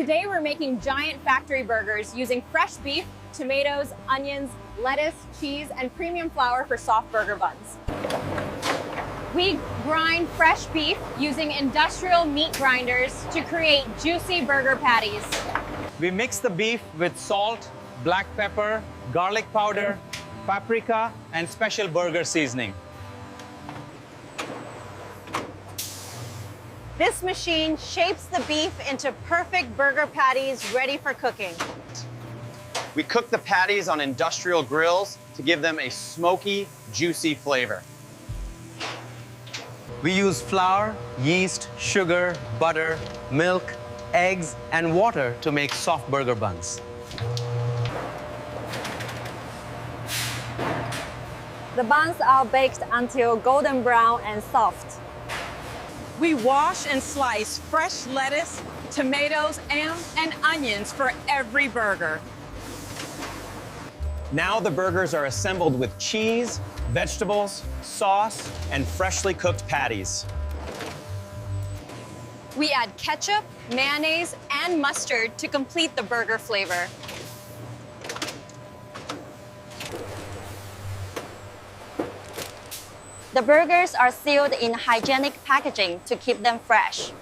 Today we're making giant factory burgers using fresh beef, tomatoes, onions, lettuce, cheese, and premium flour for soft burger buns. We grind fresh beef using industrial meat grinders to create juicy burger patties. We mix the beef with salt, black pepper, garlic powder, paprika, and special burger seasoning. This machine shapes the beef into perfect burger patties ready for cooking. We cook the patties on industrial grills to give them a smoky, juicy flavor. We use flour, yeast, sugar, butter, milk, eggs, and water to make soft burger buns. The buns are baked until golden brown and soft. We wash and slice fresh lettuce, tomatoes, and onions for every burger. Now the burgers are assembled with cheese, vegetables, sauce, and freshly cooked patties. We add ketchup, mayonnaise, and mustard to complete the burger flavor. The burgers are sealed in hygienic packaging to keep them fresh.